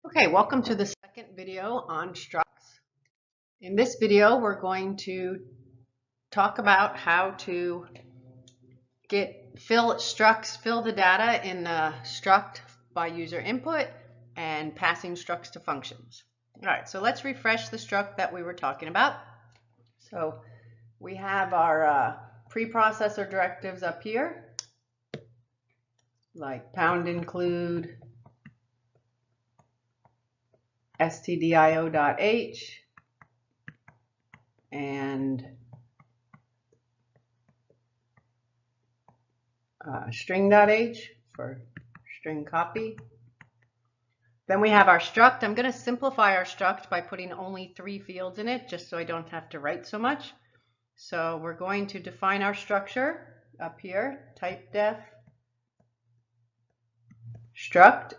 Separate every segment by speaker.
Speaker 1: Okay, welcome to the second video on structs. In this video, we're going to talk about how to fill the data in the struct by user input and passing structs to functions. All right, so let's refresh the struct that we were talking about. So we have our preprocessor directives up here, like pound include stdio.h and string.h for string copy. Then we have our struct. I'm going to simplify our struct by putting only 3 fields in it, just so I don't have to write so much. So we're going to define our structure up here, type def struct,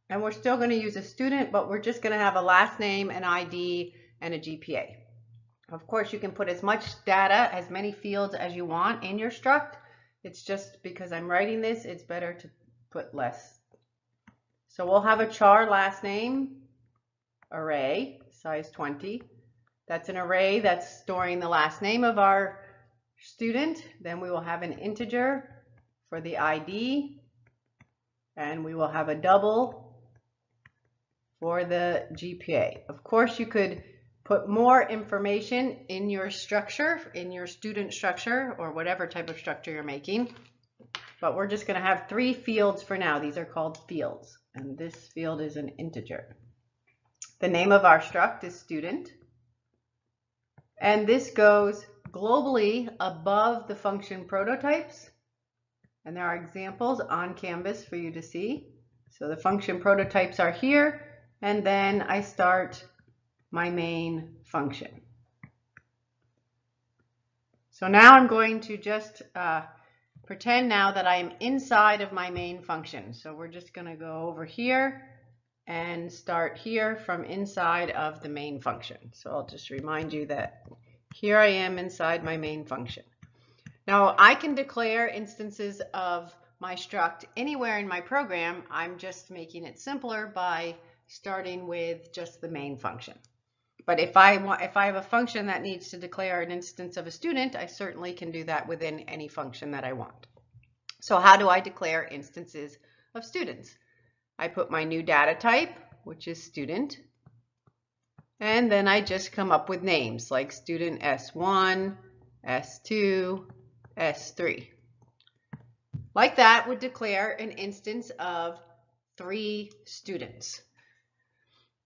Speaker 1: and we're still going to use a student, but we're just going to have a last name, an ID, and a GPA. Of course, you can put as much data, as many fields as you want in your struct. It's just because I'm writing this, it's better to put less. So we'll have a char last name array, size 20. That's an array that's storing the last name of our student. Then we will have an integer for the ID, and we will have a double for the GPA. Of course, you could put more information in your structure, in your student structure, or whatever type of structure you're making. But we're just going to have 3 fields for now. These are called fields, and this field is an integer. The name of our struct is student, and this goes globally above the function prototypes, and there are examples on Canvas for you to see. So the function prototypes are here, and then I start my main function. So now I'm going to just pretend now that I am inside of my main function. So we're just going to go over here and start here from inside of the main function. So I'll just remind you that here I am inside my main function. Now I can declare instances of my struct anywhere in my program. I'm just making it simpler by starting with just the main function. But if I have a function that needs to declare an instance of a student, I certainly can do that within any function that I want. So how do I declare instances of students? I put my new data type, which is student, and then I just come up with names like student S1, S2, S3. Like that would declare an instance of 3 students.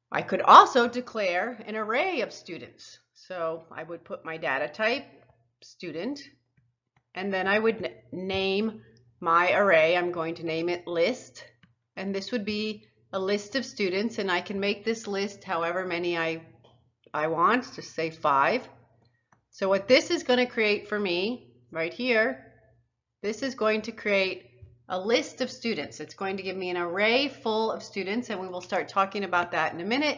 Speaker 1: I could also declare an array of students. So I would put my data type, student, and then I would name my array. I'm going to name it list, and this would be a list of students, and I can make this list however many I want, just say 5. So what this is going to create for me right here, this is going to create a list of students. It's going to give me an array full of students, and we will start talking about that in a minute.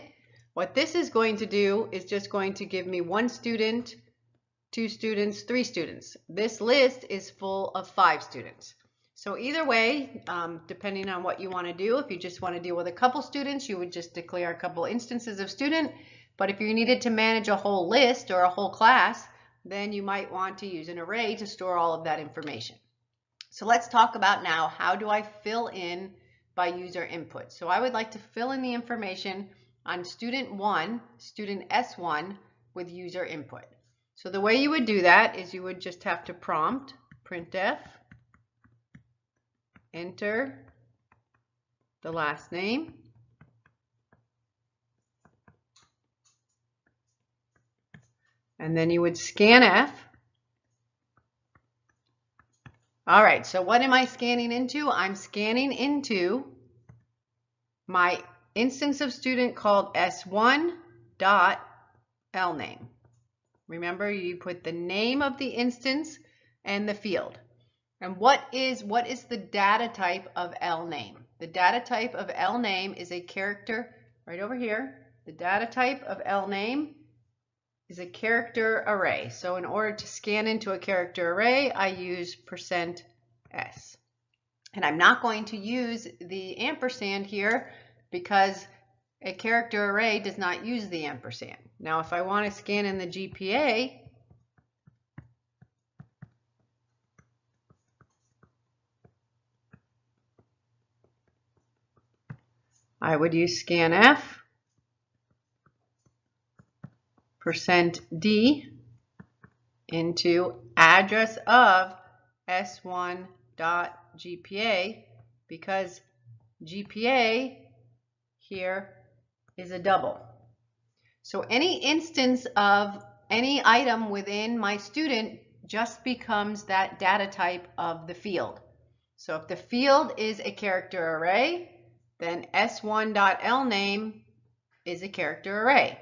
Speaker 1: What this is going to do is just going to give me 1 student, 2 students, 3 students. This list is full of 5 students. So either way, depending on what you want to do, if you just want to deal with a couple students, you would just declare a couple instances of student. But if you needed to manage a whole list or a whole class, then you might want to use an array to store all of that information. So let's talk about now, how do I fill in by user input? So I would like to fill in the information on student 1, student S1, with user input. So the way you would do that is you would just have to prompt printf, enter the last name, and then you would scanf. All right, so what am I scanning into? I'm scanning into my instance of student called S1.lname. Remember, you put the name of the instance and the field. And what is the data type of lname? The data type of lname is a character right over here. The data type of lname is a character array. So in order to scan into a character array, I use %s. And I'm not going to use the ampersand here because a character array does not use the ampersand. Now, if I want to scan in the GPA, I would use scanf %d into address of s1.gpa, because GPA here is a double. So any instance of any item within my student just becomes that data type of the field. So if the field is a character array, then s1.lname is a character array.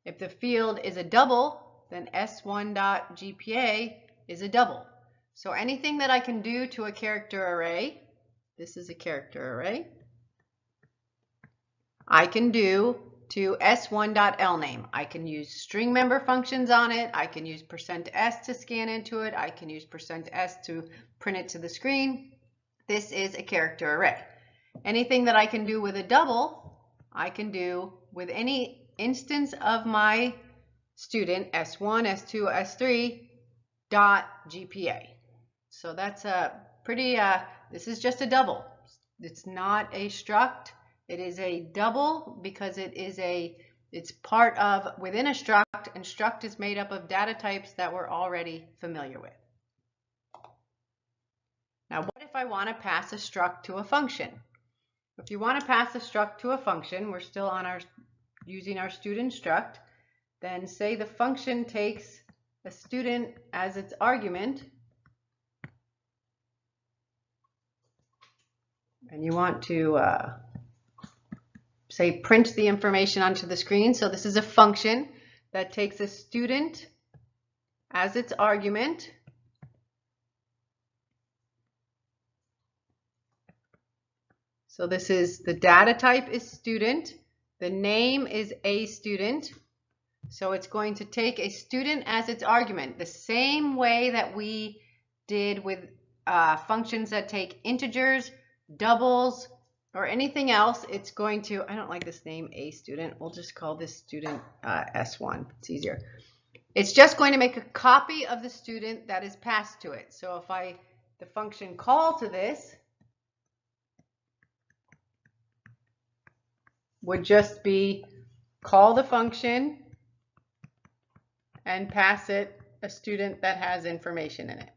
Speaker 1: If the field is a double, then s1.gpa is a double. So anything that I can do to a character array, this is a character array, I can do to s1.lname. I can use string member functions on it. I can use %s to scan into it. I can use %s to print it to the screen. This is a character array. Anything that I can do with a double, I can do with any instance of my student, S1, S2, S3, dot GPA. So that's a pretty, this is just a double. It's not a struct. It is a double because it's part of within a struct, and struct is made up of data types that we're already familiar with. Now, what if I want to pass a struct to a function? If you want to pass a struct to a function, we're still on using our student struct, then say the function takes a student as its argument, and you want to say print the information onto the screen. So this is a function that takes a student as its argument. So this is, the data type is student, the name is a student, so it's going to take a student as its argument, the same way that we did with functions that take integers, doubles, or anything else. It's going to, I don't like this name, a student, we'll just call this student S1, it's easier. It's just going to make a copy of the student that is passed to it. So if the function call to this would just be call the function and pass it a student that has information in it.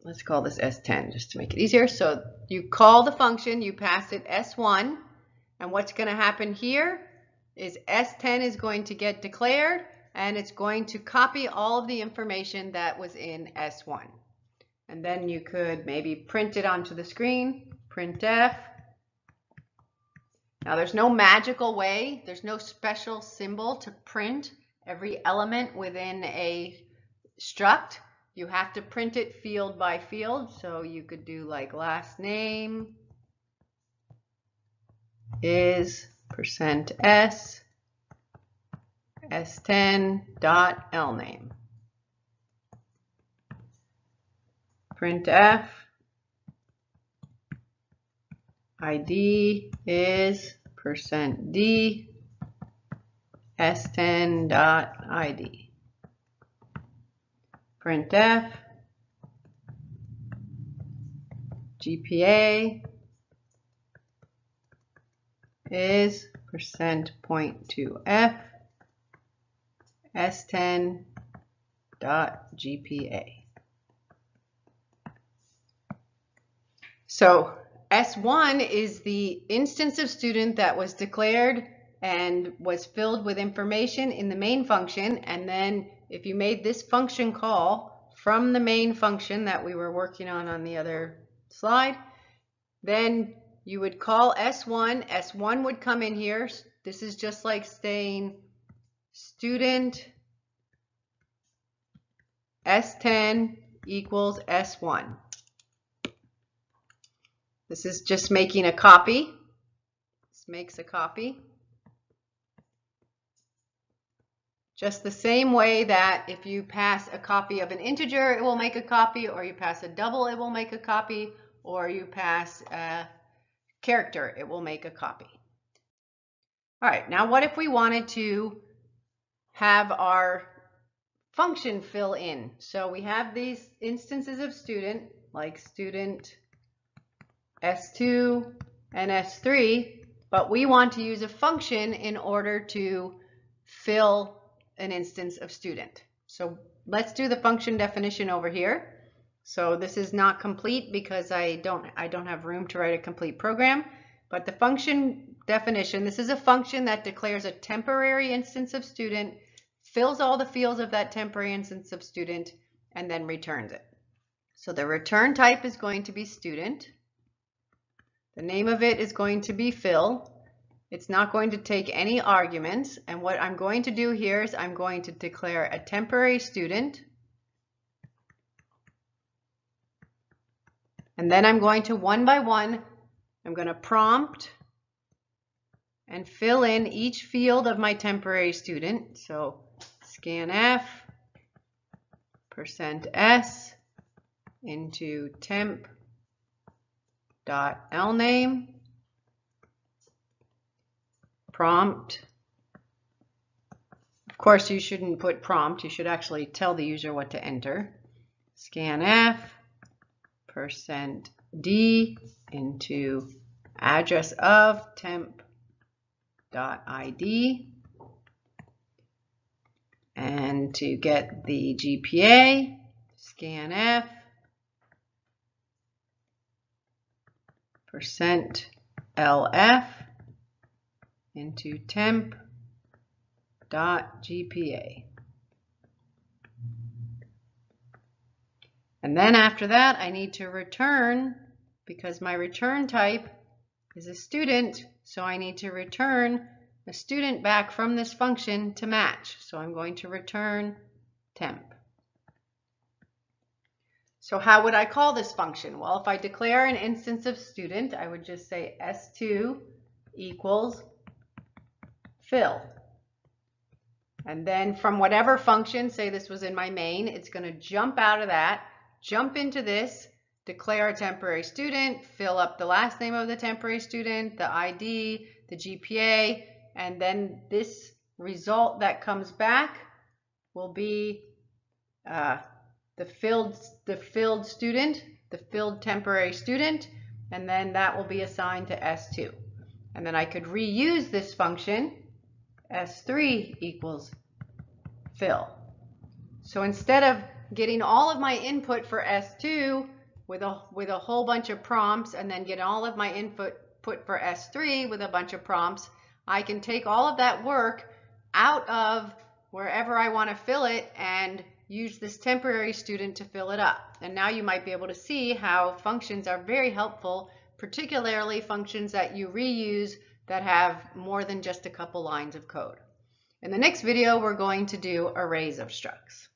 Speaker 1: Let's call this S10 just to make it easier. So you call the function, you pass it S1, and what's going to happen here is S10 is going to get declared, and it's going to copy all of the information that was in S1. And then you could maybe print it onto the screen, printf. Now there's no magical way, there's no special symbol to print every element within a struct. You have to print it field by field. So you could do like last name is %s s10.lname. Printf ID is %d s10.id. Printf GPA is %.2f s10.gpa. So S1 is the instance of student that was declared and was filled with information in the main function, and then if you made this function call from the main function that we were working on the other slide, then you would call S1. S1 would come in here. This is just like saying student S10 equals S1. This is just making a copy. This makes a copy. Just the same way that if you pass a copy of an integer, it will make a copy, or you pass a double, it will make a copy, or you pass a character, it will make a copy. All right, now what if we wanted to have our function fill in? So we have these instances of student, like student S2 and S3, but we want to use a function in order to fill an instance of student. So let's do the function definition over here. So this is not complete because I don't have room to write a complete program, but the function definition, this is a function that declares a temporary instance of student, fills all the fields of that temporary instance of student, and then returns it. So the return type is going to be student. The name of it is going to be fill. It's not going to take any arguments. And what I'm going to do here is I'm going to declare a temporary student. And then I'm going to one by one, I'm going to prompt and fill in each field of my temporary student. So scanf %s into temp.lname, prompt. Of course, you shouldn't put prompt. You should actually tell the user what to enter. Scanf %d into address of temp.id. And to get the GPA, scanf %lf into temp.gpa. And then after that, I need to return, because my return type is a student, so I need to return a student back from this function to match. So I'm going to return temp. So how would I call this function? Well, if I declare an instance of student, I would just say S2 equals fill. And then from whatever function, say this was in my main, it's going to jump out of that, jump into this, declare a temporary student, fill up the last name of the temporary student, the ID, the GPA, and then this result that comes back will be the filled student, the filled temporary student, and then that will be assigned to S2. And then I could reuse this function, S3 equals fill. So instead of getting all of my input for S2 with a whole bunch of prompts and then get all of my input for S3 with a bunch of prompts, I can take all of that work out of wherever I want to fill it and use this temporary student to fill it up. And now you might be able to see how functions are very helpful, particularly functions that you reuse that have more than just a couple lines of code. In the next video, we're going to do arrays of structs.